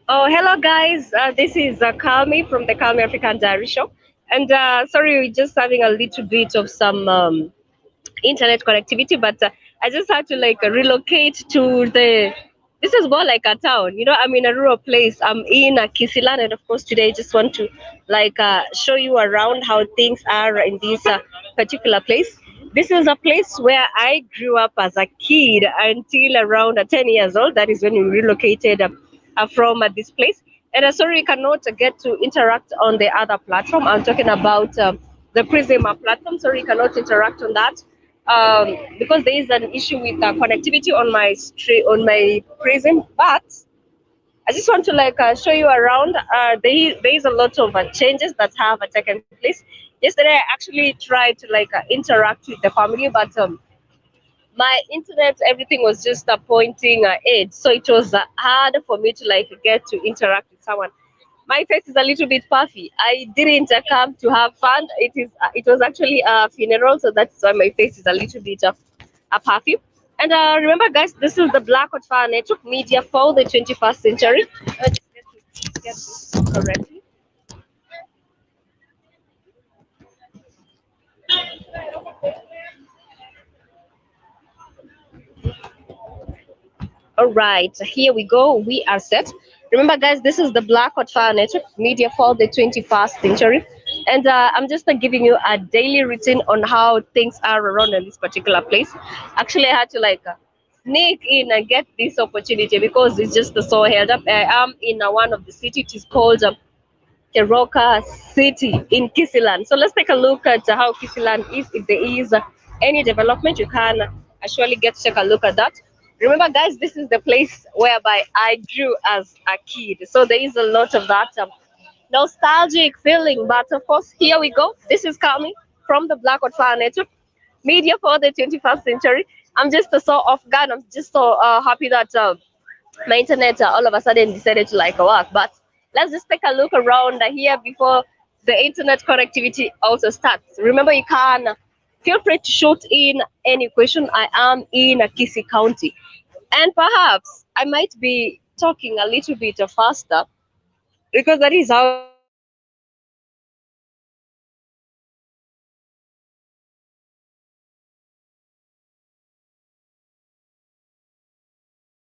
Oh, hello guys. This is Calmie from the Calmie African Diary Show. And sorry, we're just having a little bit of some internet connectivity, but I just had to relocate to the. This is more like a town, I'm in a rural place. I'm in Kisii, and of course today I just want to show you around how things are in this particular place. This is a place where I grew up as a kid until around 10 years old. That is when we relocated from this place. And sorry, we cannot get to interact on the other platform. I'm talking about the Prism platform. Sorry, we cannot interact on that because there is an issue with connectivity on my street on my Prism. But I just want to show you around. There is a lot of changes that have taken place. Yesterday, I actually tried to interact with the family, but my internet, everything was just pointing ahead, so it was hard for me to get to interact with someone. My face is a little bit puffy. I didn't come to have fun. It was actually a funeral, so that's why my face is a little bit puffy. And remember guys, this is the Black Hot Fire Network Media for the 21st century. Just get this correctly. All right, here we go. We are set. Remember, guys, this is the Black Hot Fire Network Media for the 21st century. And I'm just giving you a daily routine on how things are around in this particular place. Actually, I had to sneak in and get this opportunity because it's just so held up. I am in one of the city. It is called Keroka City in Kisiland. So let's take a look at how Kisiland is. If there is any development, you can actually get to take a look at that. Remember, guys, this is the place whereby I grew as a kid. So there is a lot of that nostalgic feeling. But of course, here we go. This is coming from the Black Hot Fire Network Media for the 21st century. I'm just so off guard. I'm just so happy that my internet all of a sudden decided to work. But let's just take a look around here before the internet connectivity also starts. Remember, you can feel free to shoot in any question. I am in Kisii County, and perhaps I might be talking a little bit faster because that is how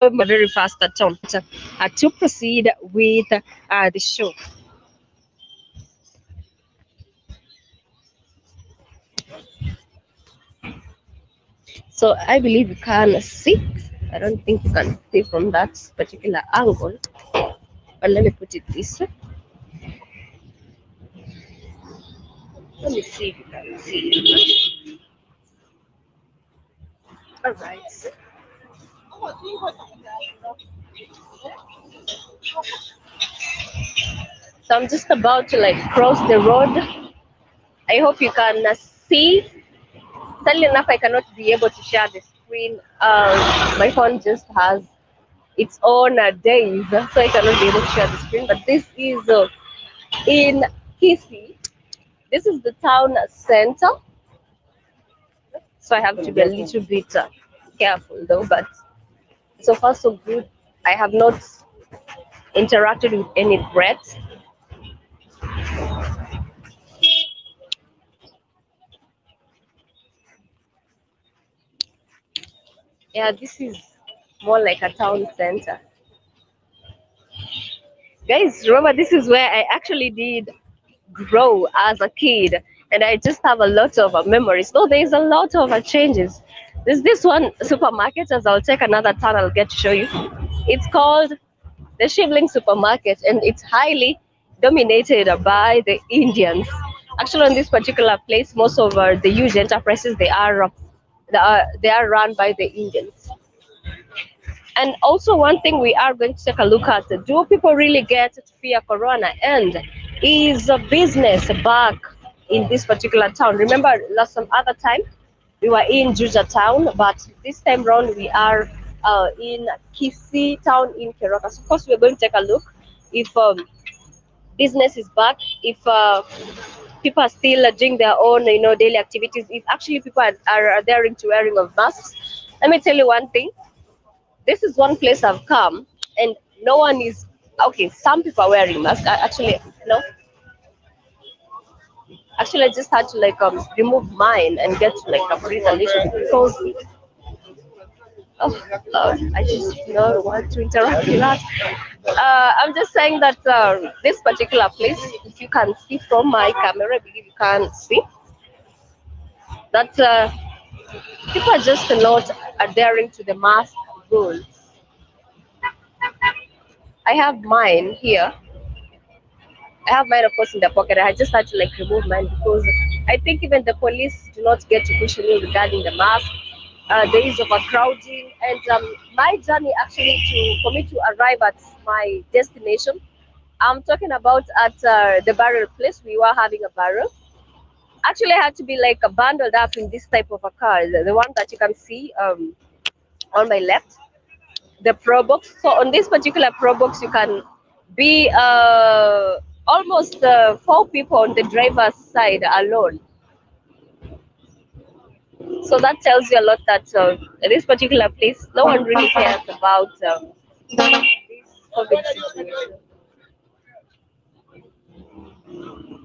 it is. Very fast tone to proceed with the show. So I believe you can see. I don't think you can see from that particular angle, but let me put it this way. Let me see if you can see. All right. So I'm just about to cross the road. I hope you can see. Sadly enough, I cannot be able to share the screen. My phone just has its own days, so I cannot be able to share the screen. But this is in Kisii. This is the town center, so I have to be a little bit careful though. But so far so good. I have not interacted with any threats. Yeah, this is more like a town center. Guys, remember this is where I actually did grow as a kid, and I just have a lot of memories. So there's a lot of changes. There's this one supermarket, as I'll take another turn, I'll get to show you. It's called the Shivling Supermarket, and it's highly dominated by the Indians. Actually, on this particular place, most of the huge enterprises they are run by the Indians. And also, one thing we are going to take a look at: do people really get to fear Corona? And is a business back in this particular town? Remember, last some other time we were in Juja town, but this time round we are in Kisii town in Keroka. So, of course, we're going to take a look if business is back, if people are still doing their own, daily activities. If actually people are adhering to wearing of masks. Let me tell you one thing, this is one place I've come and no one is Okay, some people are wearing masks. Actually, no. Actually, I just had to like remove mine and get to like breathe a little bit because oh I just don't want to interact with that. I'm just saying that this particular place, if you can see from my camera, I believe you can see that people are just not adhering to the mask rules. I have mine here. I have mine, of course, in the pocket. I just had to like remove mine because I think even the police do not get to push me regarding the mask. There is overcrowding, and my journey actually to for me to arrive at my destination. I'm talking about at the barrel place. We were having a barrel. Actually, I had to be like bundled up in this type of a car, the one that you can see on my left, the Pro Box. So on this particular Pro Box, you can be almost four people on the driver's side alone. So that tells you a lot that this particular place, no one really cares about this COVID situation.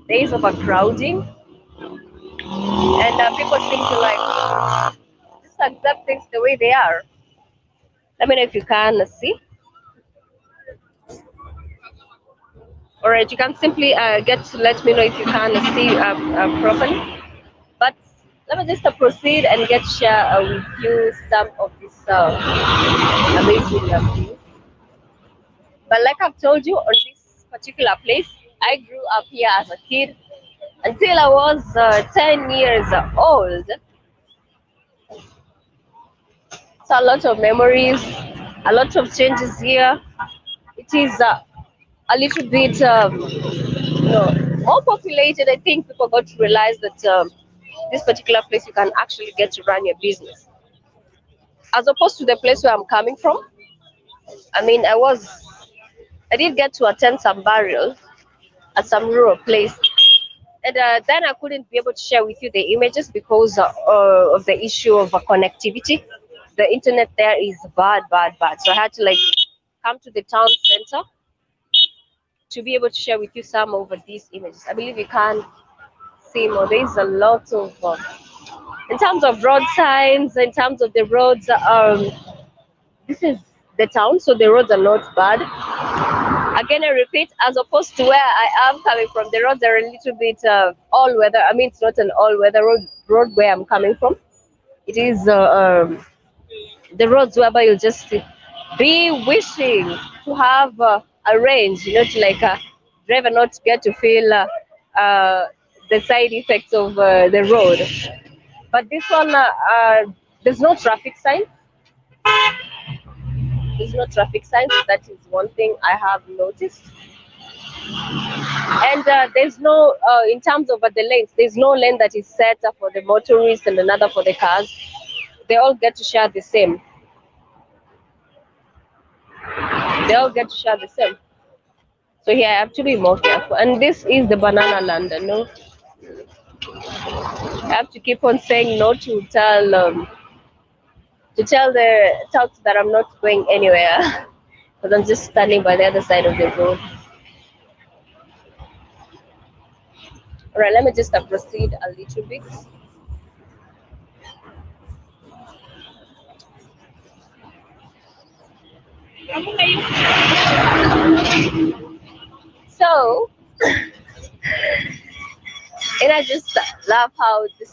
There is overcrowding, and people seem to like just accept things the way they are. Let me know if you can see. All right, you can simply get to let me know if you can see properly. But let me just proceed and get share with you some of this amazing views. But like I've told you, on this particular place, I grew up here as a kid until I was 10 years old. So a lot of memories, a lot of changes here. It is a little bit more populated. I think people got to realize that this particular place you can actually get to run your business, as opposed to the place where I'm coming from. I mean, I did get to attend some burial at some rural place, and then I couldn't be able to share with you the images because of the issue of connectivity. The internet there is bad, bad, bad. So I had to like come to the town center to be able to share with you some of these images. I believe you can see more. There is a lot of, in terms of road signs, in terms of the roads. This is the town, so the roads are not bad. Again, I repeat, as opposed to where I am coming from, the roads are a little bit all weather. I mean, it's not an all weather road where I'm coming from. It is the roads whereby you just be wishing to have a range, to like drive and not get to feel the side effects of the road. But this one, there's no traffic sign. There's no traffic signs. That is one thing I have noticed. And there's no, in terms of the lanes, there's no lane that is set up for the motorists and another for the cars. They all get to share the same. They all get to share the same. So here I have to be more careful. And this is the banana land. No, I have to keep on saying no to tell the touts that I'm not going anywhere because I'm just standing by the other side of the road. All right, let me just proceed a little bit. So, and I just love how the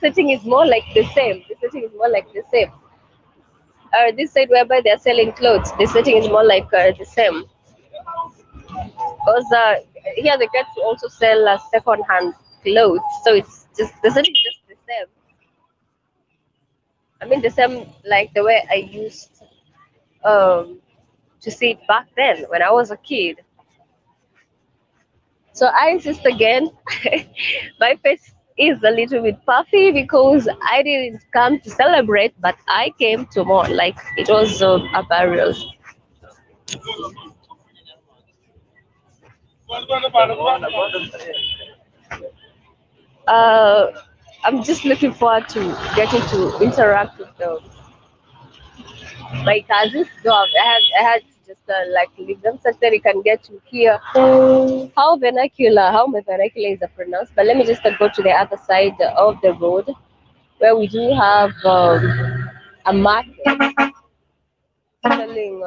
setting is more like the same. The setting is more like the same. This side whereby they're selling clothes, the setting is more like the same. Because here they get to also sell second-hand clothes, so it's just the setting is just the same. I mean, the same like the way I used to see it back then when I was a kid. So I insist again, my face is a little bit puffy because I didn't come to celebrate, but I came to mourn. Like it was a burial. Uh, I'm just looking forward to getting to interact with my cousins. Though I had to just like leave them such that you can get to hear how my vernacular is pronounced. But let me just go to the other side of the road where we do have a market selling.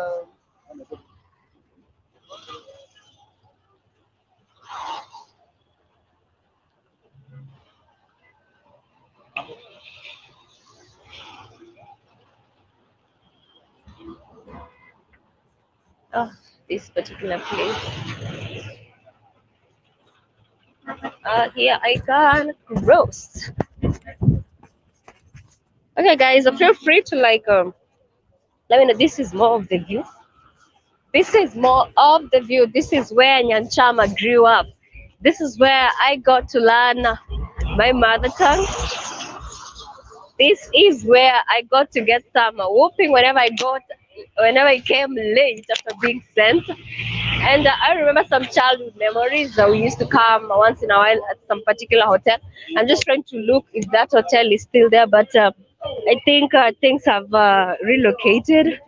Oh, this particular place. Here I can roast. Okay, guys, feel free to like let me know. This is more of the view. This is more of the view. This is where Nyanchama grew up. This is where I got to learn my mother tongue. This is where I got to get some whooping whenever I came late after being sent. And I remember some childhood memories. We used to come once in a while at some particular hotel. I'm just trying to look if that hotel is still there, but I think things have relocated.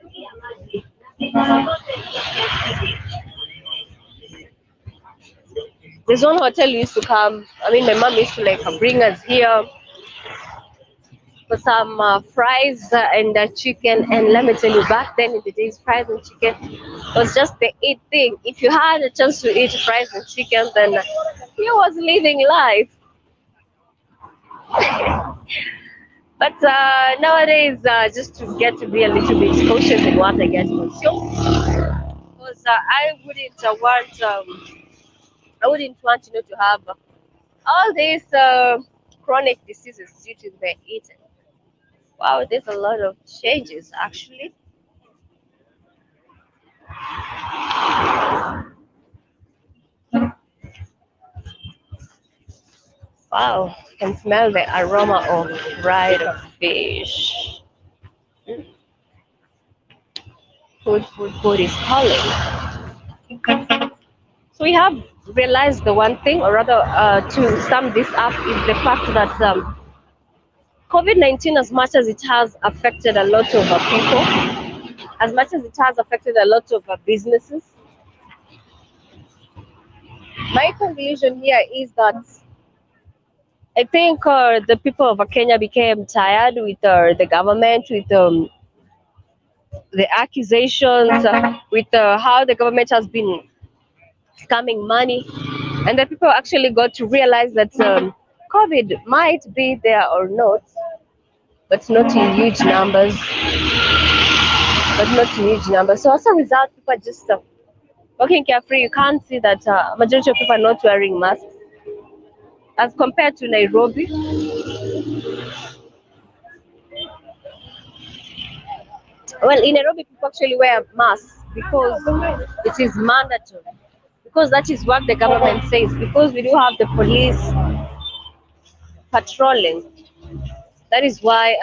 There's one hotel we used to come. I mean, my mom used to like bring us here for some fries and chicken. And let me tell you, back then in the days, fries and chicken was just the it thing. If you had a chance to eat fries and chicken, then you was living life. But nowadays, just to get to be a little bit cautious in what I get consumed, because I wouldn't want to have all these chronic diseases due to the eating. Wow, there's a lot of changes actually. Wow, can smell the aroma of fried fish. Mm, food is calling. So we have realized the one thing, or rather, to sum this up, is the fact that COVID-19, as much as it has affected a lot of people, as much as it has affected a lot of businesses, my conclusion here is that I think the people of Kenya became tired with the government, with the accusations, with how the government has been scamming money, and the people actually got to realize that COVID might be there or not, but not in huge numbers. But not in huge numbers. So as a result, people are just walking carefree. You can't see that majority of people are not wearing masks as compared to Nairobi. Well, in Nairobi, people actually wear masks because it is mandatory. Because that is what the government says. Because we do have the police patrolling. That is why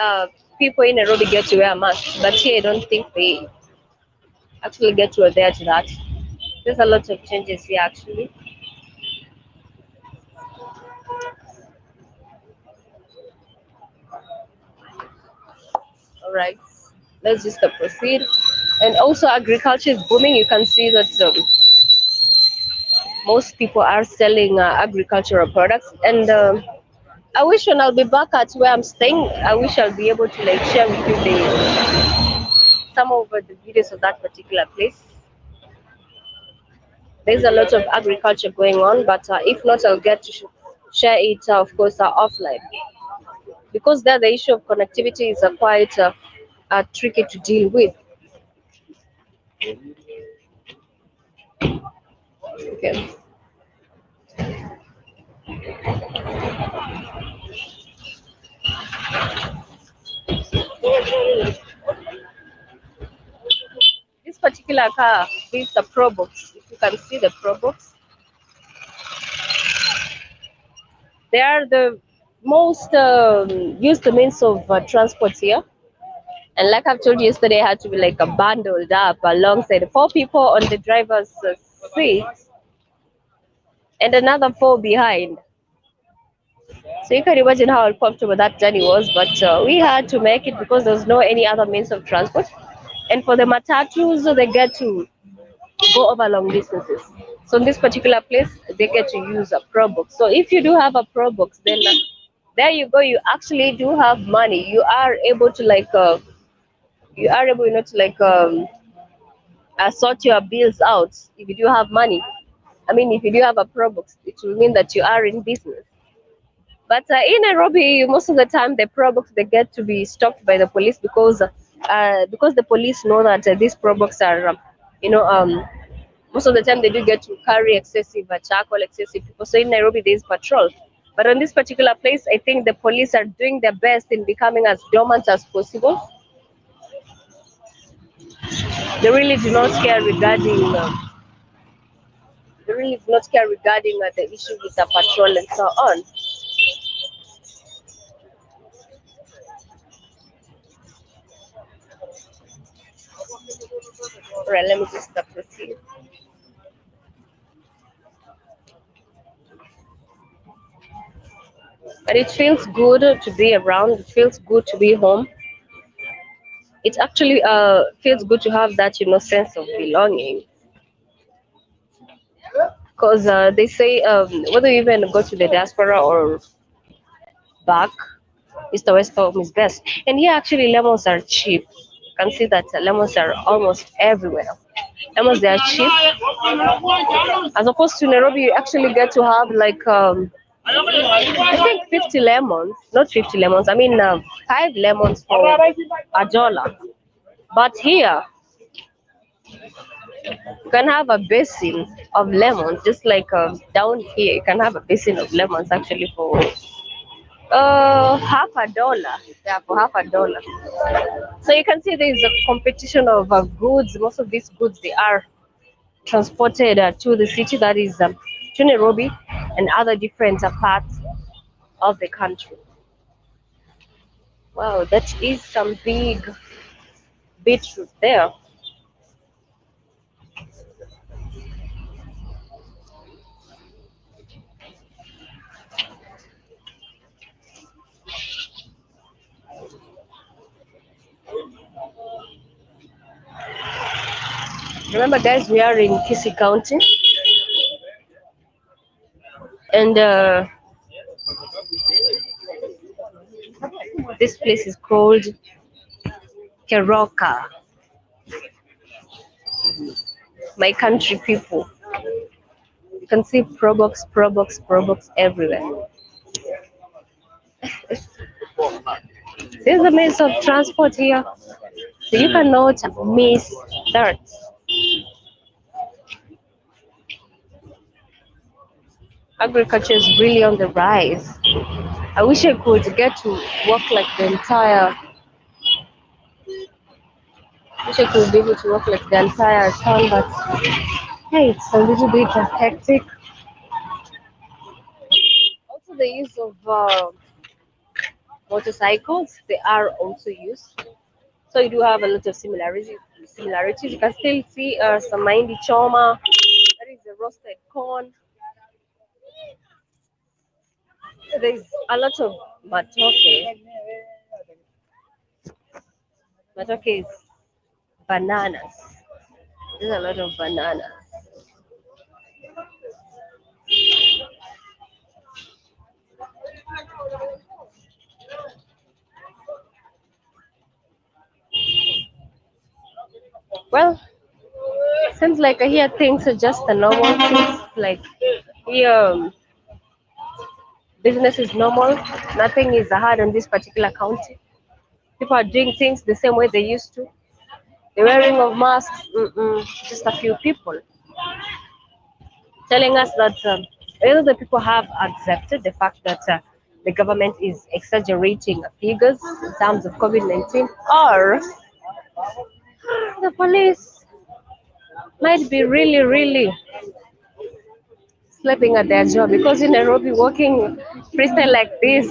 people in Nairobi get to wear masks. But here, I don't think they actually get to adhere to that. There's a lot of changes here, actually. All right, let's just proceed. And also, agriculture is booming. You can see that most people are selling agricultural products. And I wish when I'll be back at where I'm staying, I wish I'll be able to like share with you some of the videos of that particular place. There's a lot of agriculture going on, but if not, I'll get to share it, of course, offline. Because there the issue of connectivity is quite tricky to deal with. Okay. This particular car is the Pro Box. If you can see the Pro Box, they are the most used means of transport here. And like I've told you yesterday, I had to be like bundled up alongside four people on the driver's seat and another four behind. So you can imagine how uncomfortable that journey was. But we had to make it because there was no any other means of transport. And for the matatus, they get to go over long distances. So in this particular place, they get to use a Pro Box. So if you do have a Pro Box, then there you go. You actually do have money. You are able to you are able, to sort your bills out if you do have money. I mean, if you do have a Pro Box, it will mean that you are in business. But in Nairobi, most of the time, the Pro Box they get to be stopped by the police because the police know that these Pro Box are, you know, most of the time they do get to carry excessive charcoal, excessive people. So in Nairobi, there is patrol. But on this particular place, I think the police are doing their best in becoming as dormant as possible. They really do not care regarding. They really do not care regarding the issue with the patrol and so on. Right, let me just proceed. But it feels good to be around. It feels good to be home. It actually feels good to have that sense of belonging. Because they say whether you even go to the diaspora or back, east or west home is best. And here actually lemons are cheap. You can see that lemons are almost everywhere. Lemons they are cheap. As opposed to Nairobi, you actually get to have I think 50 lemons, not 50 lemons. I mean 5 lemons for $1. But here you can have a basin of lemons, just like down here you can have a basin of lemons actually for $1. Yeah, for $1. So you can see there is a competition of goods. Most of these goods they are transported to the city, that is to Nairobi and other different parts of the country. Wow, that is some big beetroot there. Remember, guys, we are in Kisii County, and this place is called Keroka. My country people. You can see Probox, Probox, Probox everywhere. There's a means of transport here, so you cannot miss that. Agriculture is really on the rise. I wish I could get to work like the entire. Wish I could be able to work like the entire town, but hey, it's a little bit hectic. Also, the use of motorcycles, they are also used. So you do have a lot of similarities. Similarities. You can still see some mindy choma. That is a roasted corn. There's a lot of matoke. Matoke is bananas. There's a lot of bananas. Well, seems like here things are just the normal things. Like here, business is normal. Nothing is hard in this particular county. People are doing things the same way they used to. The wearing of masks, just a few people telling us that either the people have accepted the fact that the government is exaggerating figures in terms of COVID-19, or the police might be really, really sleeping at their job. Because in Nairobi, working freestyle like this,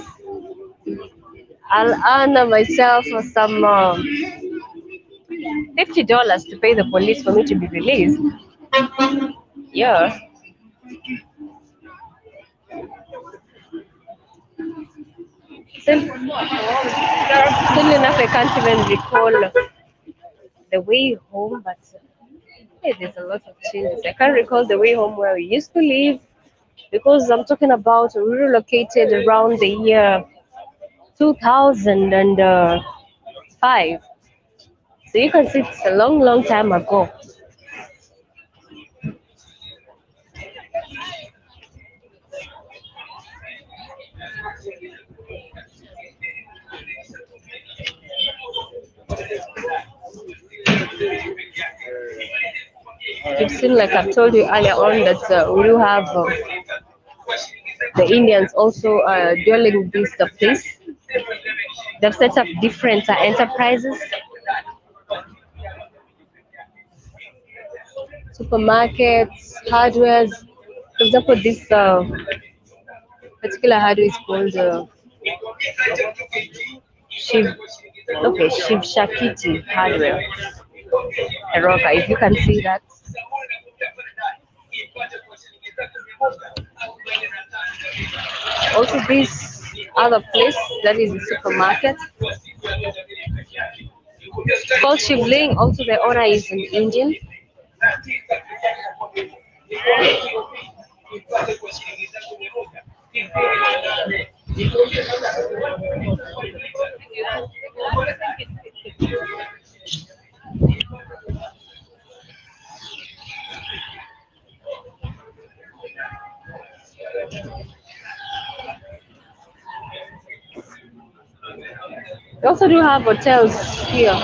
I'll earn myself some $50 to pay the police for me to be released. Yeah. Still, still enough, I can't even recall the way home, but Hey, there's a lot of changes. I can't recall the way home where we used to live because I'm talking about we relocated around the year 2005. So you can see it's a long, long time ago. You've seen, like I've told you earlier on, that we do have the Indians also dwelling this the place. They've set up different enterprises, supermarkets, hardwares. For example, this particular hardware is called Shiv. Okay, Shiv Shakiti hardware. Eroka, if you can see that. Also, this other place that is a supermarket called Shivling. Also, the owner is an Indian. We also do have hotels here.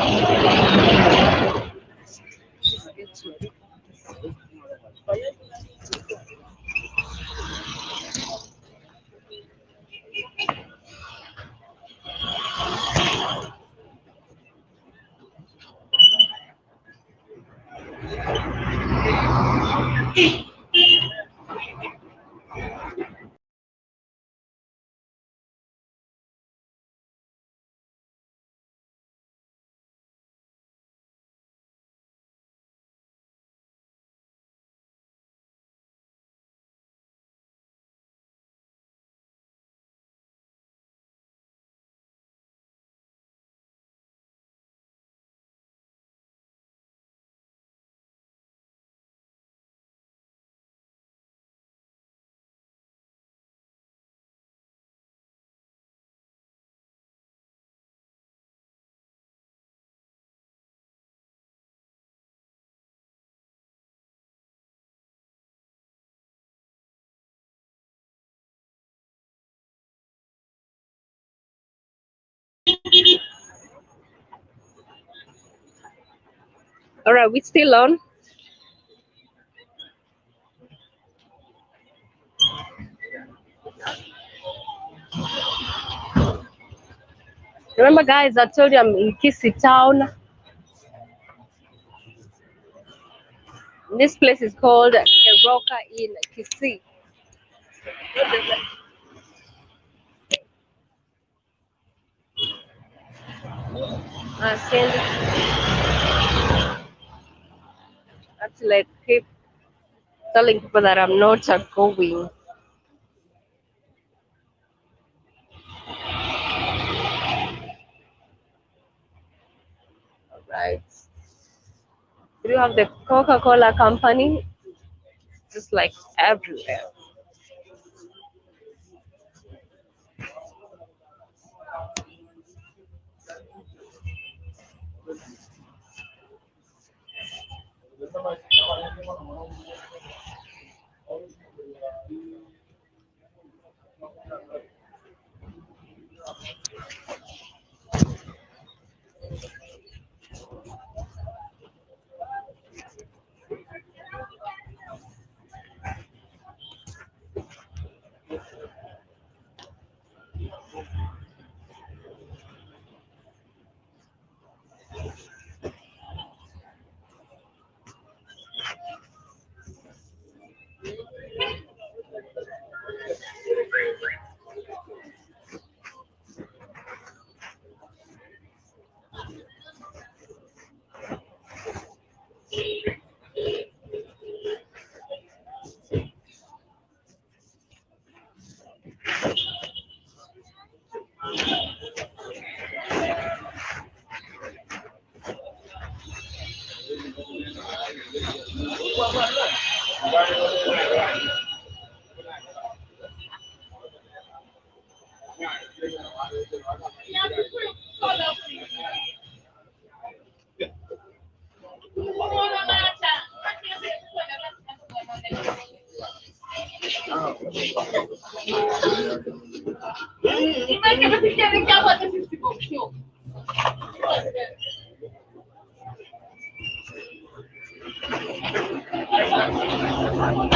All right, we're still on. Remember, guys, I told you I'm in Kisii town. This place is called Keroka in Kisii. Send that's like keep telling people that I'm not going. Right. We do have the Coca-Cola company, just like everywhere.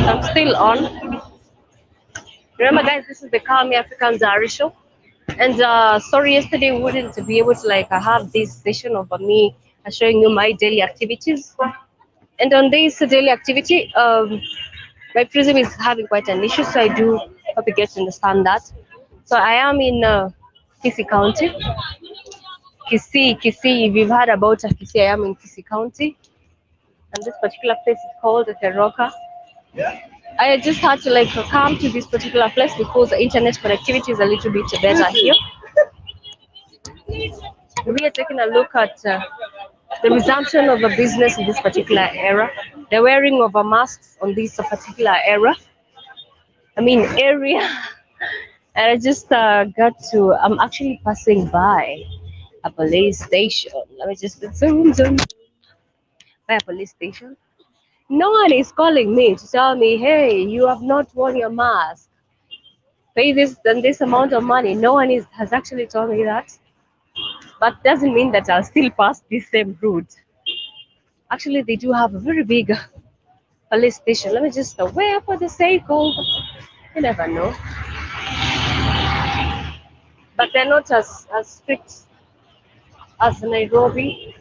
I'm still on. Remember, guys, this is the Calmie African Diary Show. And sorry, yesterday we wouldn't be able to have this session of me showing you my daily activities. And on this daily activity, my prism is having quite an issue, so I do hope you get to understand that. So I am in Kisii County. Kisii, if you've heard about Kisii, I am in Kisii County. And this particular place is called Teroka. I just had to come to this particular place because the internet connectivity is a little bit better here. We are taking a look at the resumption of a business in this particular era, the wearing of a masks on this particular area. And I just I'm actually passing by a police station. Let me just zoom by a police station. No one is calling me to tell me, hey, you have not worn your mask. Pay this and this amount of money. No one has actually told me that. But doesn't mean that I'll still pass the same route. Actually, they do have a very big police station. Let me just where for the sake of, you never know. But they're not as strict as Nairobi.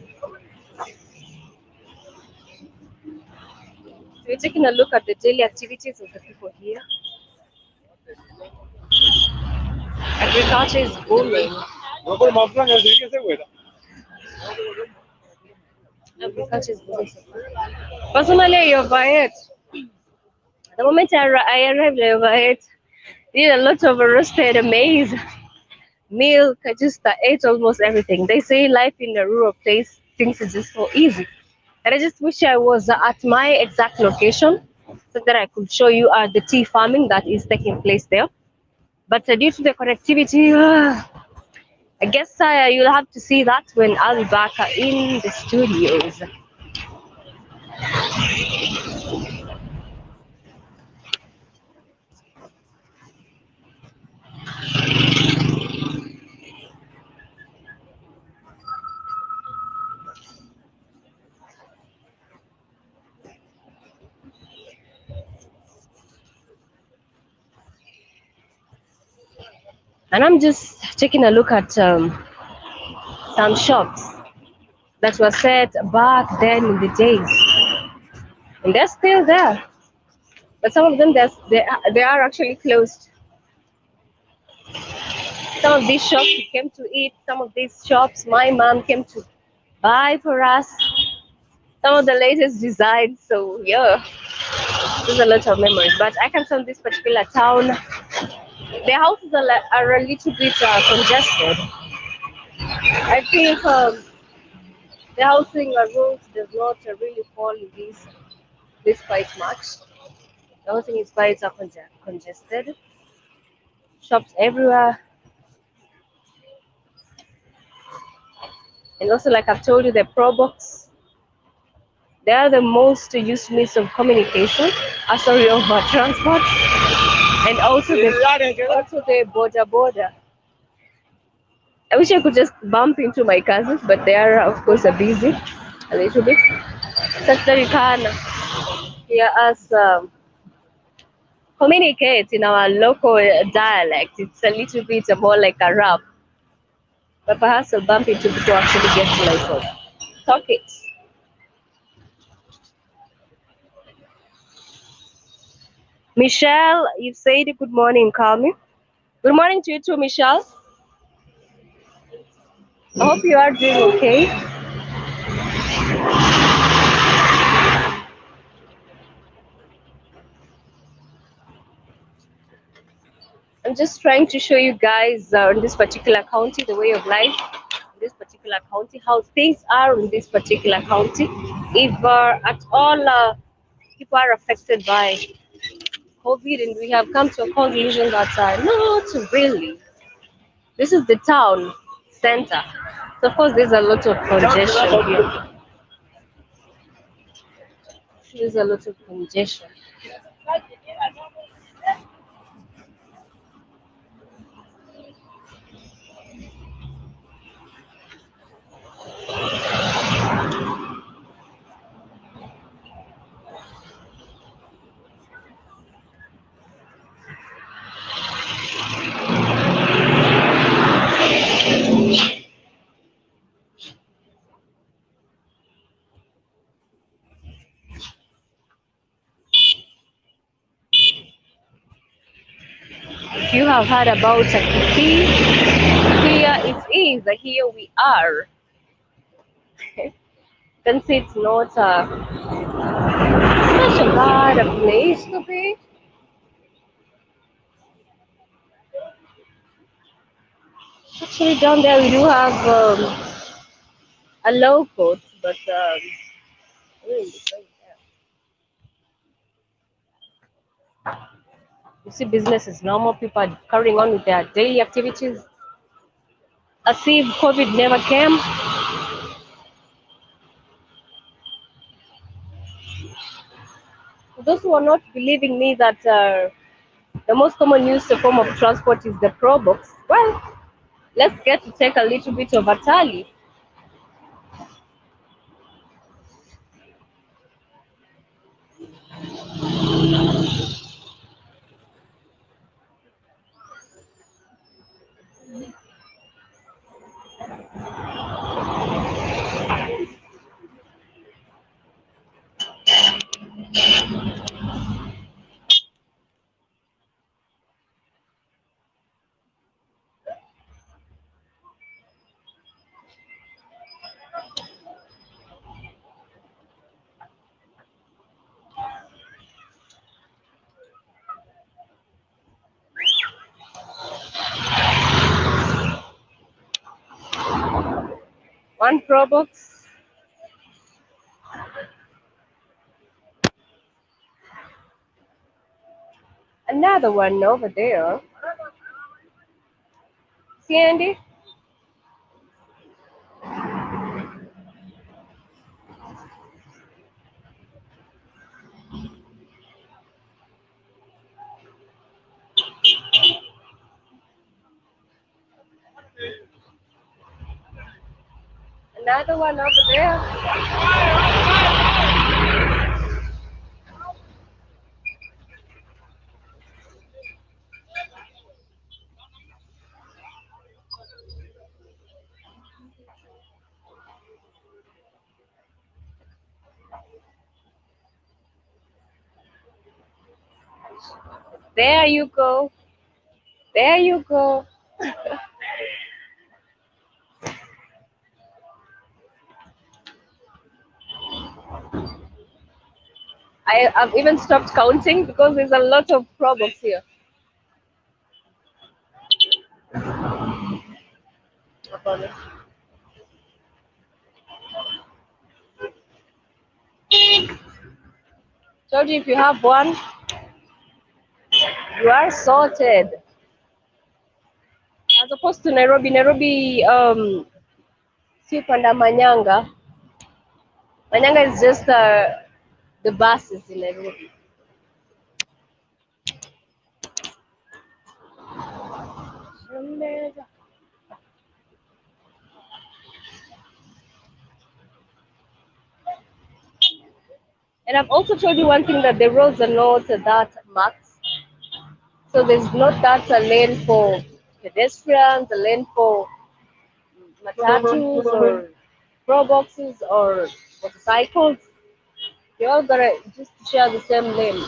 So we're taking a look at the daily activities of the people here. Agriculture is booming. Agriculture is booming. Personally, I overate. The moment I arrived, I overate. Did a lot of roasted maize, milk. I just ate almost everything. They say life in a rural place, things are just so easy. And I just wish I was at my exact location so that I could show you the tea farming that is taking place there. But due to the connectivity, I guess you'll have to see that when I'll be back in the studios. And I'm just taking a look at some shops that were set back then in the days. And they're still there. But some of them, they are actually closed. Some of these shops we came to eat. Some of these shops my mom came to buy for us. Some of the latest designs. So yeah, there's a lot of memories. But I can tell this particular town, the houses are a little bit congested. I think the housing rules does not really fall in this quite much. The housing is quite congested. Shops everywhere. And also, like I've told you, the Pro Box, they are the most used means of communication, of transport, and also the border. I wish I could just bump into my cousins, but they are, of course, busy a little bit, such that you can hear us communicate in our local dialect. It's a little bit more like a rap, but perhaps I'll bump into people who actually get to talk it. Michelle, you've said good morning, Calmie. Good morning to you too, Michelle. I hope you are doing okay. I'm just trying to show you guys in this particular county the way of life. this particular county, how things are in this particular county, if at all people are affected by COVID, and we have come to a conclusion that not really. This is the town center. So of course there's a lot of congestion here. There's a lot of congestion. If you have heard about a Kisii, here it is. Here we are. You can see it's not such a bad place to be. Actually, down there we do have a low court, but really, you see, business is normal. People are carrying on with their daily activities as if COVID never came. For those who are not believing me that the most common used form of transport is the Probox, well, let's get to take a little bit of a tally. One Probox, another one over there. See, Andy? Another one over there. There you go. There you go. I've even stopped counting because there's a lot of Probox here. Told you if you have one, you are sorted. As opposed to Nairobi, Sipanda Manyanga. Manyanga is just the buses in Nairobi. And I've also told you one thing, that the roads are not that marked. So there's not that a lane for pedestrians, a lane for matatus or proboxes or motorcycles. They all gotta just share the same lane.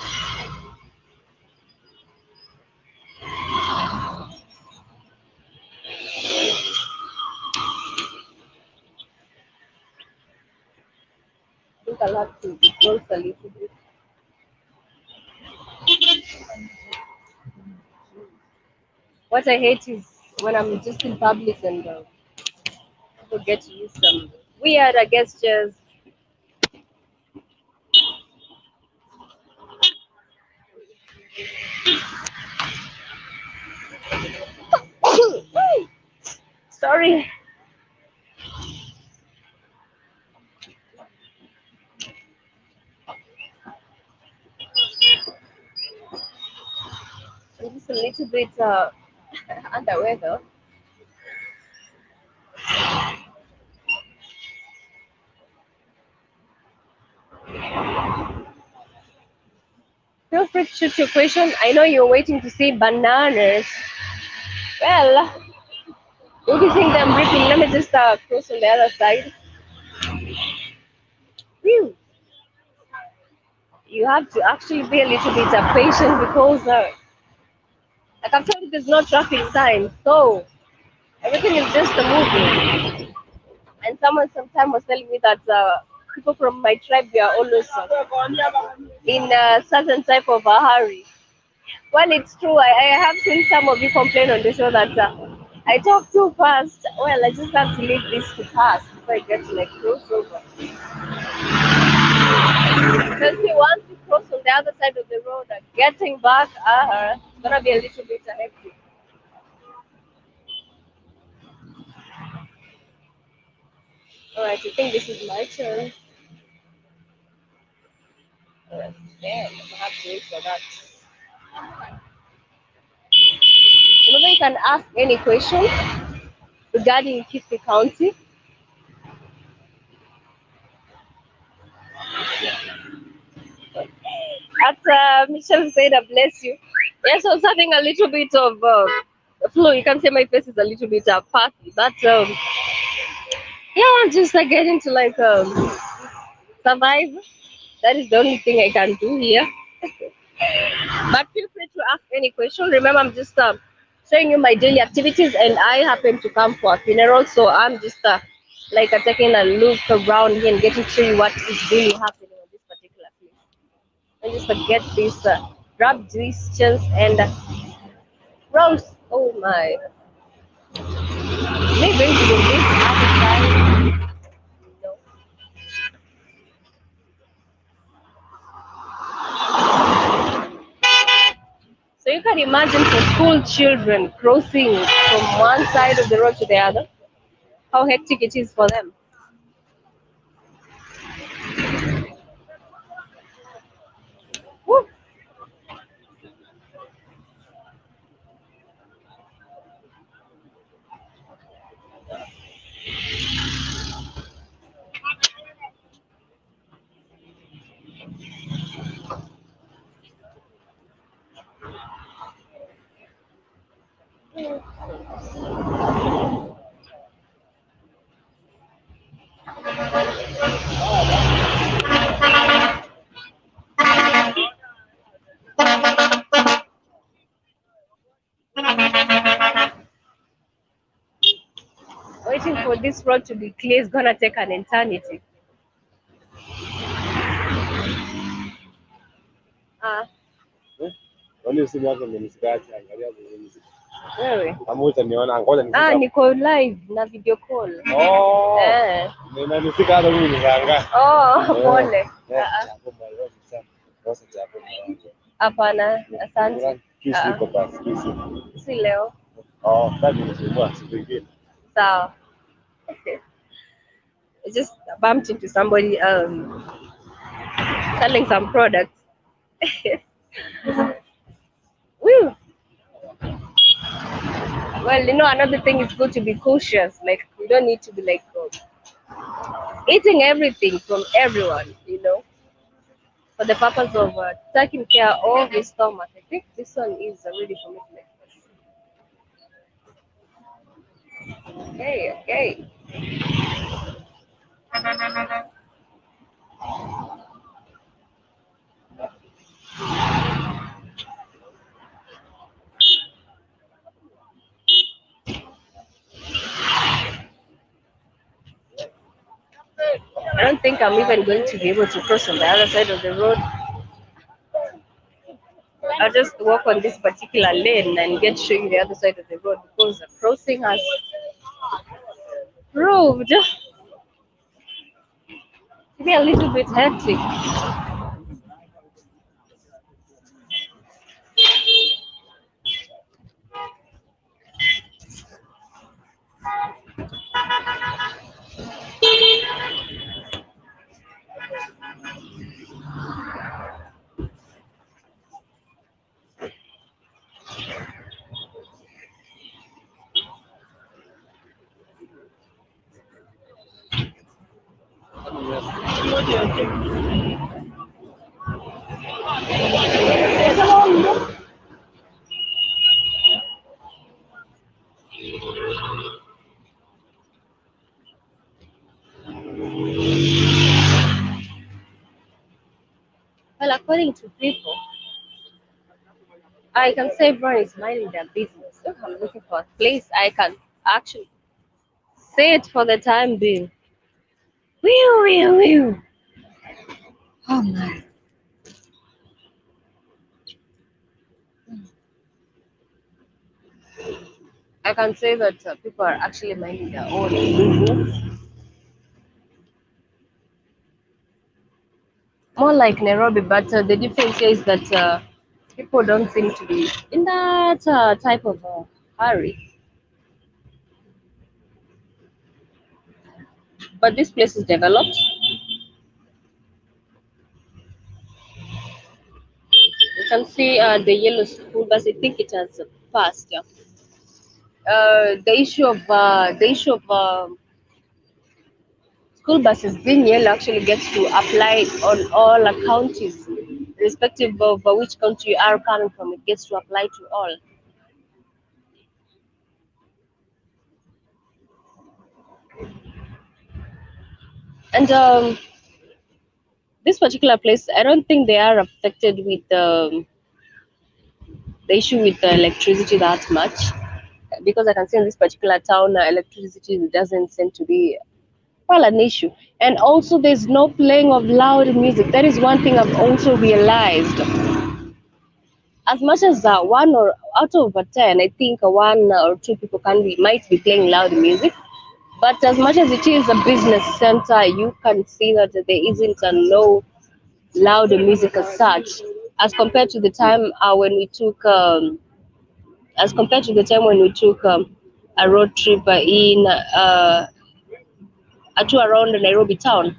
I think I'll have to close a little bit. What I hate is when I'm just in public and people get to use some weird gestures. Sorry. I'm just a little bit under weather. Feel free to shoot your question. I know you're waiting to see bananas. Well, you'll be seeing them ripping. Let me just cross on the other side. Phew. You have to actually be a little bit patient because, like I've told you, there's no traffic sign. So everything is just a movie. And someone sometime was telling me that people from my tribe, we are always in a certain type of a hurry. Well, it's true. I have seen some of you complain on the show that I talk too fast. Well, I just have to leave this to pass before I get to like cross over. Because see, once you cross on the other side of the road, getting back, it's gonna be a little bit hectic. All right, I think this is my turn. All right, yeah, I have to wait for that. Remember, you can ask any question regarding Kisii County. As Michelle said, bless you. Yes, I was having a little bit of flu. You can say my face is a little bit puffy, but yeah, I'm just like getting to like survive. That is the only thing I can do here. But feel free to ask any question. Remember, I'm just showing you my daily activities, and I happen to come for a funeral, so I'm just like taking a look around here and getting to show you what is really happening on this particular place. And just get this, grab these chance and roast. Oh my! Maybe going to do this other side. No. So you can imagine for school children crossing from one side of the road to the other, how hectic it is for them. Woo. Waiting for this road to be clear is gonna take an eternity. Ah, Wale simu yako imenisikaje? Angalia vizuri. wewe. Kama utaniona ngoja Ah, nisika. niko live na video call. Oh. Nimenisika hata mimi nishangaa. Oh, pole. Hapo mbaya sana. Sasa chapo. Hapana, asante. Kisi iko basi, kisi. Si leo. Oh, that is what siku ingine. Sawa. I just bumped into somebody selling some products. Woo. Well, another thing is good to be cautious. Like, you don't need to be like eating everything from everyone, for the purpose of taking care of your stomach. I think this one is ready for me to make this. Okay, okay. I don't think I'm even going to be able to cross on the other side of the road. I'll just walk on this particular lane and get showing the other side of the road because the crossing has proved to be a little bit hectic. Well, according to people, I can say everyone is minding their business. Look, I'm looking for a place I can actually sit for the time being. Whew, whew, whew. Oh my. I can say that people are actually minding their own business. More like Nairobi, but the difference here is that people don't seem to be in that type of hurry. But this place is developed. You can see the yellow school bus. I think it has passed. Yeah. The issue of school buses being yellow actually gets to apply on all counties, irrespective of which country you are coming from. It gets to apply to all. And this particular place, I don't think they are affected with the issue with the electricity that much, because I can see in this particular town, electricity doesn't seem to be well an issue. And also, there's no playing of loud music. That is one thing I've also realized. As much as one or out of 10, I think one or two people might be playing loud music. But as much as it is a business center, you can see that there isn't a no loud music as such, as compared to the time when we took as compared to the time when we took a road trip in a tour around Nairobi town.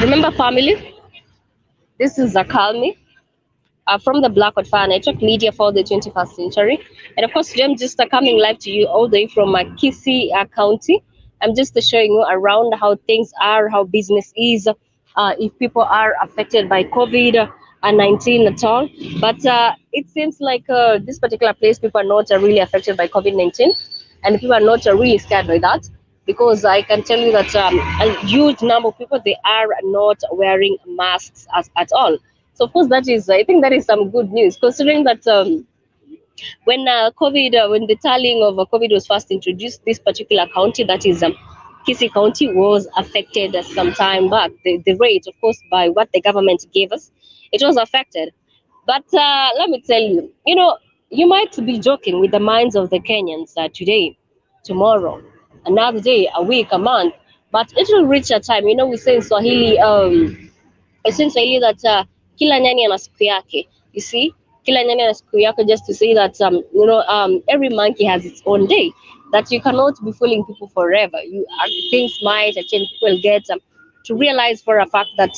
Remember, family, this is a Calmie from the Blackwood Fire Network Media for the 21st century. And of course, today I'm just coming live to you all the way from Kisii County. I'm just showing you around how things are, how business is, if people are affected by COVID 19 at all. But it seems like this particular place, people are not really affected by COVID 19, and people are not really scared by that. Because I can tell you that a huge number of people, they are not wearing masks at all. So of course that is, I think that is some good news, considering that when the tallying of COVID was first introduced, this particular county, that is Kisii County, was affected some time back. The rate, of course, by what the government gave us, it was affected. But let me tell you, you might be joking with the minds of the Kenyans today, tomorrow, another day, a week, a month, but it will reach a time. We say in Swahili, essentially that kila nyani ana siku yake. You see, kila nyani ana siku yake, just to say that every monkey has its own day. That you cannot be fooling people forever. Things might change. People get to realize for a fact that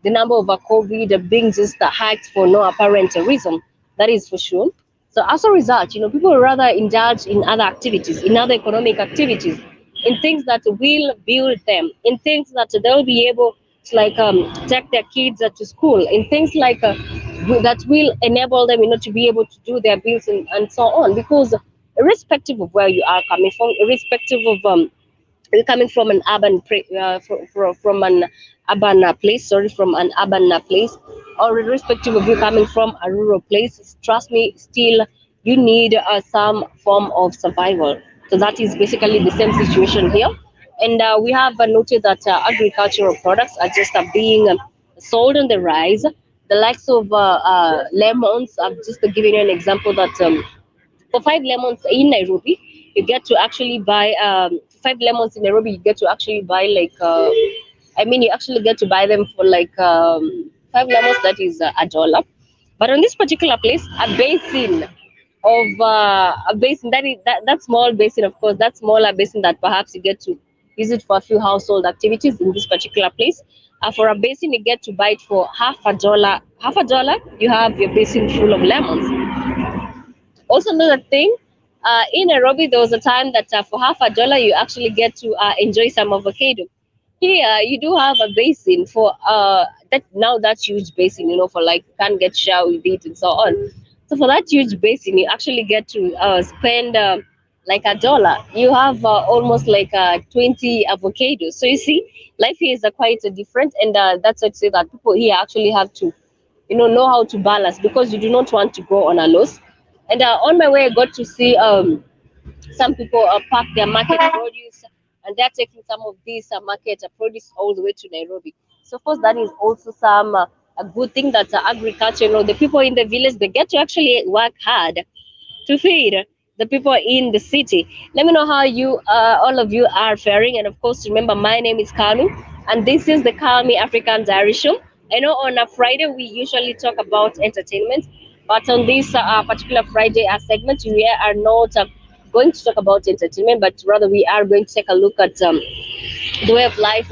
the number of COVID being just hiked for no apparent reason. That is for sure. So as a result, people rather indulge in other activities, in other economic activities, in things that will build them, in things that they'll be able to like take their kids to school, in things like that will enable them, to be able to do their bills and so on. Because irrespective of where you are coming from, irrespective of you're coming from an from an urban place, sorry, from an urban place, or irrespective of you coming from a rural place, trust me, still you need some form of survival. So that is basically the same situation here. And we have noted that agricultural products are just being sold on the rise. The likes of lemons, I've just given you an example that for 5 lemons in Nairobi, you get to actually buy 5 lemons in Nairobi. You get to actually buy like I mean, you actually get to buy them for like 5 lemons. That is $1. But on this particular place, a basin that is that small basin, of course, that smaller basin that perhaps you get to use it for a few household activities in this particular place. For a basin, you get to buy it for half a dollar. Half a dollar, you have your basin full of lemons. Also, another thing, in Nairobi, there was a time that for half a dollar, you actually get to enjoy some avocado. Here, you do have a basin for that now that huge basin, for like you can't get shower with it and so on. So for that huge basin, you actually get to spend like $1. You have almost like 20 avocados. So you see, life here is quite different, and that's why I say that people here actually have to know how to balance because you do not want to go on a loss. And on my way, I got to see some people pack their market produce, and they're taking some of these market produce all the way to Nairobi. So, of course, that is also some a good thing that agriculture. The people in the village, they get to actually work hard to feed the people in the city. Let me know how you, all of you, are faring. And of course, remember, my name is Calmie, and this is the Calmie African Diary Show. I know on a Friday we usually talk about entertainment, but on this particular Friday segment, we are not going to talk about entertainment, but rather we are going to take a look at the way of life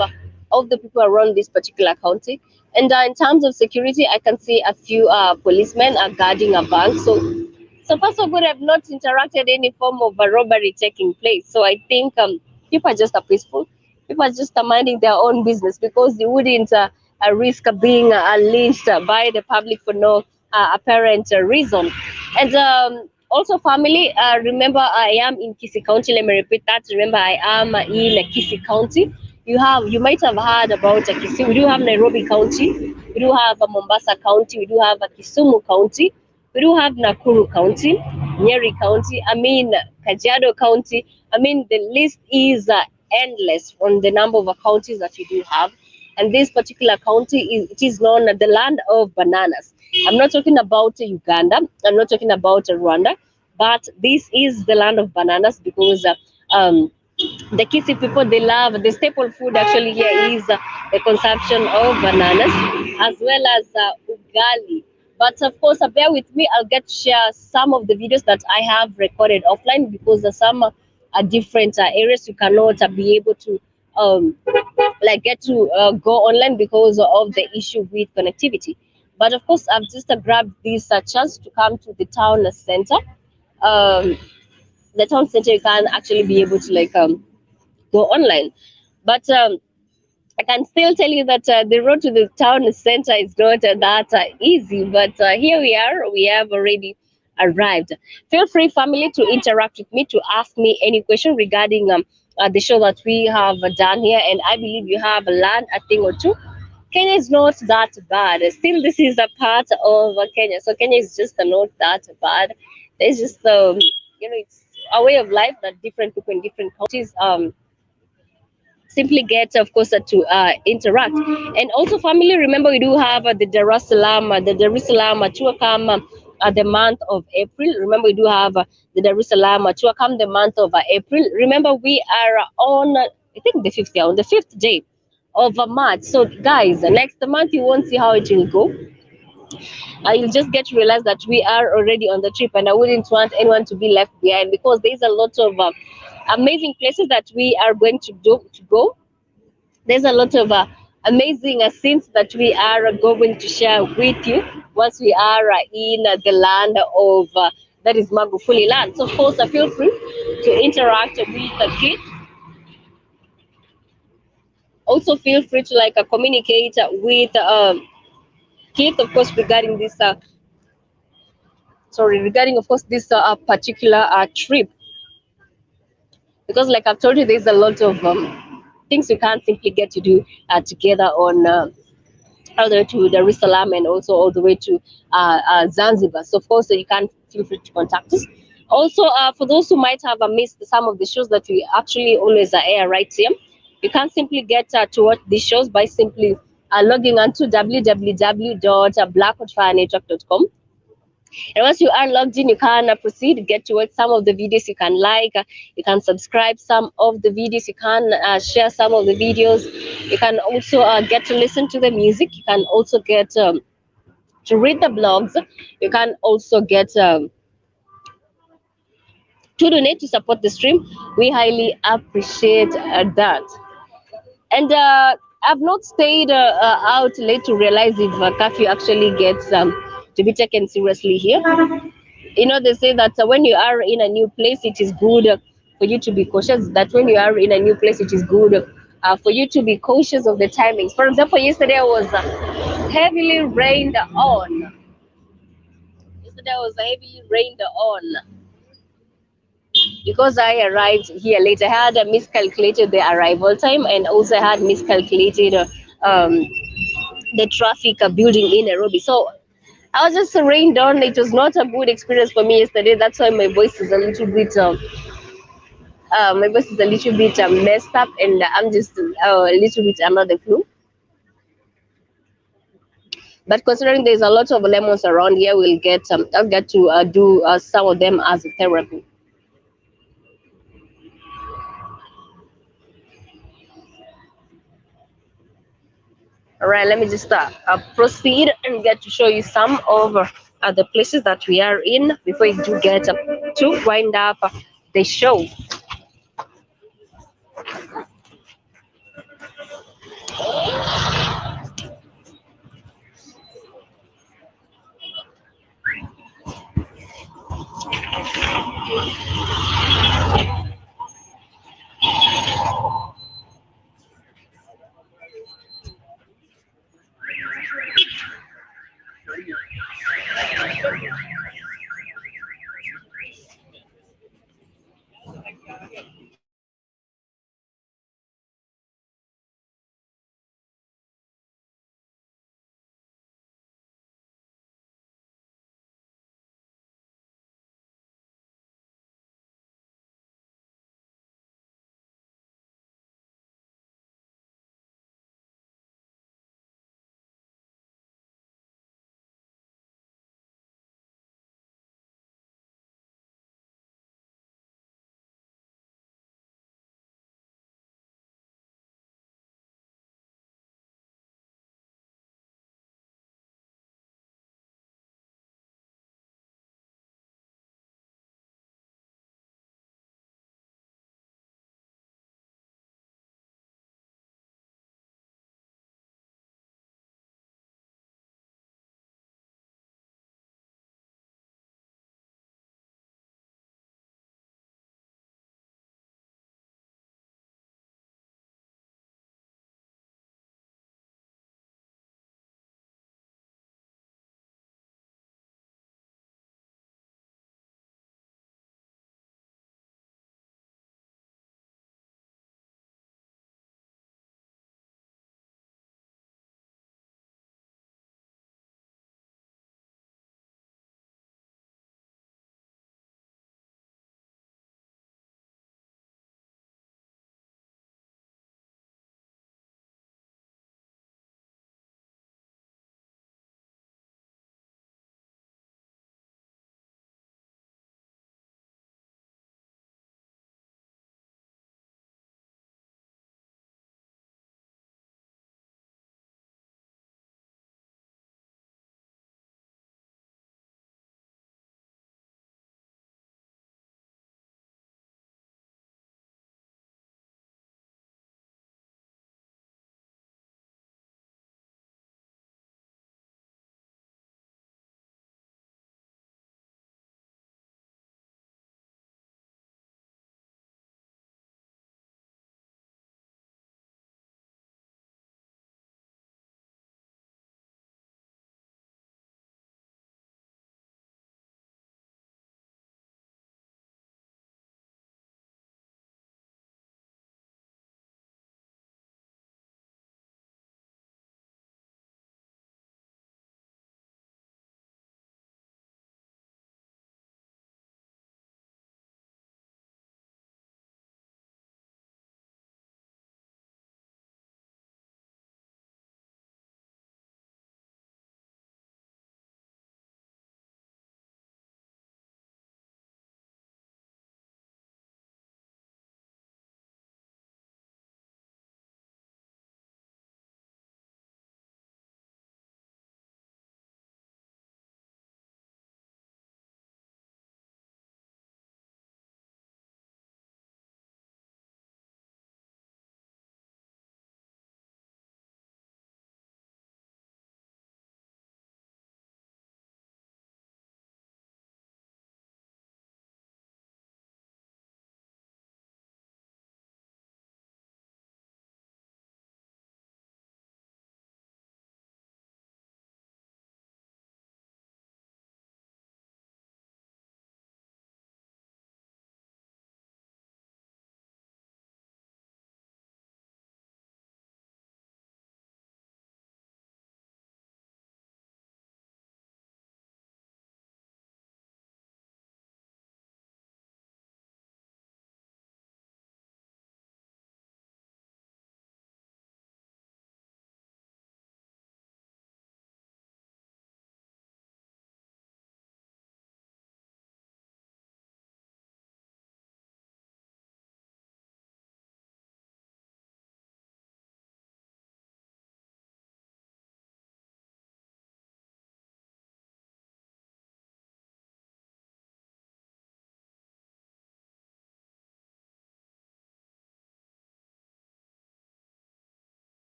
of the people around this particular county. And in terms of security, I can see a few policemen are guarding a bank. So far, so good. I've not interacted any form of a robbery taking place. So I think people are just peaceful. People are just minding their own business because they wouldn't risk being lynched by the public for no apparent reason. And also, family, remember I am in Kisii County. Let me repeat that. Remember, I am in Kisii County. You might have heard about Kisii. We do have Nairobi County. We do have Mombasa County. We do have Kisumu County. We do have Nakuru County, Nyeri County, Kajiado County. The list is endless on the number of counties that we do have. And this particular county is known as the land of bananas. I'm not talking about Uganda. I'm not talking about Rwanda, but this is the land of bananas because the Kisii people, they love the staple food actually here is the consumption of bananas as well as ugali. But of course, bear with me, I'll get to share some of the videos that I have recorded offline because some different areas you cannot be able to like get to go online because of the issue with connectivity. But of course, I've just grabbed this chance to come to the town center. Um, the town center, you can actually be able to like go online. But I can still tell you that the road to the town center is not that easy. But here we are. We have already arrived. Feel free, family, to interact with me, to ask me any question regarding the show that we have done here. And I believe you have learned a thing or two. Kenya is not that bad. Still, this is a part of Kenya. So Kenya is just not that bad. There's just it's a way of life that different people in different countries simply get, of course, to interact. And also, family, remember we do have the Jerusalem Chuakam the month of April. Remember we do have the Jerusalem Chuakam the month of April. Remember we are on I think the fifth, yeah, on the fifth day of March. So guys, next month you won't see how it will go. You'll just get to realize that we are already on the trip, and I wouldn't want anyone to be left behind because there's a lot of amazing places that we are going to go. There's a lot of amazing scenes that we are going to share with you once we are in the land of that is Magufuli land. So of course, feel free to interact with the kids. Also, feel free to like communicate with kids, of course, regarding this. Regarding of course this particular trip, because like I've told you, there's a lot of things you can't simply get to do together on. All the way to Dar es Salaam and also all the way to Zanzibar. So of course, you can feel free to contact us. Also, for those who might have missed some of the shows that we actually always air right here, You can simply get to watch these shows by simply logging on to www.blackoutfirenetwork.com. And once you are logged in, you can proceed, get to watch some of the videos you can like, you can subscribe some of the videos, you can share some of the videos, you can also get to listen to the music, you can also get to read the blogs, you can also get to donate to support the stream. We highly appreciate that. And I've not stayed out late to realize if curfew actually gets to be taken seriously here. You know, they say that when you are in a new place, it is good for you to be cautious. That when you are in a new place, it is good for you to be cautious of the timings. For example, yesterday I was heavily rained on. Yesterday I was heavily rained on because I arrived here late. I had miscalculated the arrival time, and also I had miscalculated the traffic building in Nairobi. So I was just rained on. It was not a good experience for me yesterday. That's why my voice is a little bit messed up, and I'm just a little bit under the flu. But considering there's a lot of lemons around here, I'll get to do some of them as a therapy. All right, let me just proceed and get to show you some of the places that we are in before we do get to wind up the show.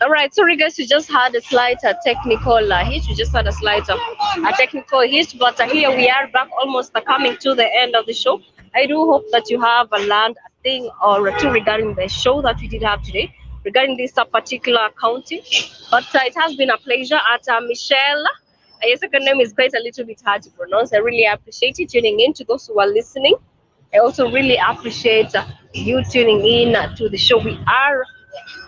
All right, sorry guys, we just had a slight technical hitch. We just had a slight technical hitch, but here we are back, almost coming to the end of the show. I do hope that you have learned a thing or two regarding the show that we did have today, regarding this particular county. But it has been a pleasure. At Michelle, your second name is quite a little bit hard to pronounce. I really appreciate you tuning in. To those who are listening, I also really appreciate you tuning in to the show. We are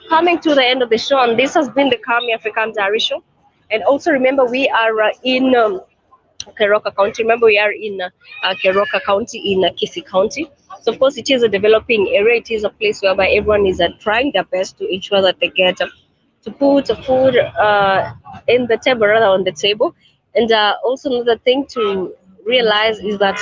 coming to the end of the show, and this has been the Calmie African Diary Show. And also remember, we are in Keroka County. Remember, we are in Keroka County in Kisii County. So, of course, it is a developing area. It is a place whereby everyone is trying their best to ensure that they get to put food in the table, rather on the table. And also another thing to realize is that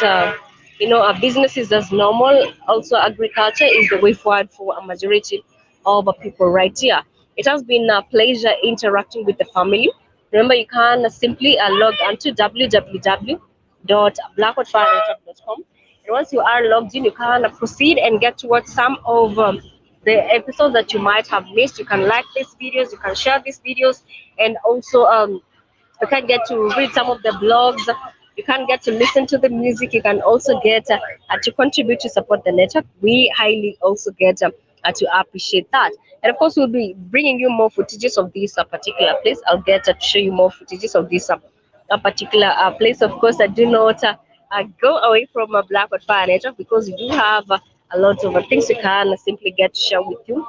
business is as normal. Also, agriculture is the way forward for a majority of people right here. It has been a pleasure interacting with the family. Remember, you can simply log on to www.blackwoodfirenetwork.com. And once you are logged in, you can proceed and get to watch some of the episodes that you might have missed. You can like these videos, you can share these videos, and also you can get to read some of the blogs. You can get to listen to the music. You can also get to contribute to support the network. We highly also get to appreciate that. And of course, we'll be bringing you more footages of this particular place. I'll get to show you more footages of this particular place. Of course, I do not go away from Blackwood Fire Network, because we do have a lot of things we can simply get to share with you.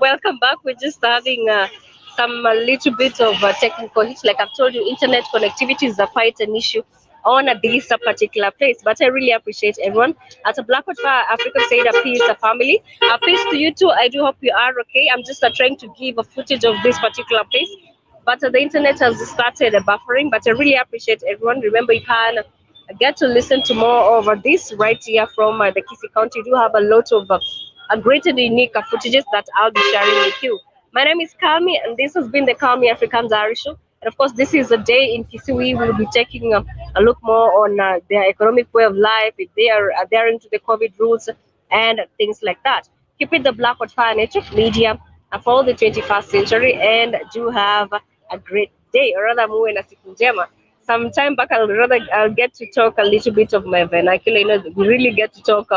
Welcome back. We're just having some little bit of technical hitch. Like I've told you, internet connectivity is quite an issue on this particular place. But I really appreciate everyone at the Blackwood Fire Africa said a peace, a family. A peace to you too. I do hope you are okay. I'm just trying to give a footage of this particular place. But the internet has started buffering. But I really appreciate everyone. Remember, you can get to listen to more of this right here from the Kisii County. We do have a lot of a great and unique footages that I'll be sharing with you. My name is Calmie, and this has been the Calmie African Diary Show. And of course, this is a day in Kisii. We will be taking a look more on their economic way of life, if they are adhering to the COVID rules and things like that. Keep it the Blackwood Fire Network Media for the 21st century, and do have a great day, or rather, muwe na siku njema. Sometime back, I'll get to talk a little bit of my vernacular. We really get to talk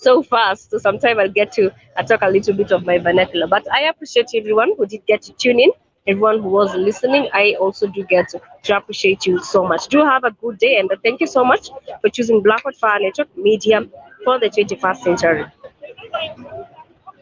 so fast. So sometime I'll get to talk a little bit of my vernacular. But I appreciate everyone who did get to tune in, everyone who was listening. I also do get to appreciate you so much. Do have a good day, and thank you so much for choosing Blackwood Fire Network Media for the 21st century.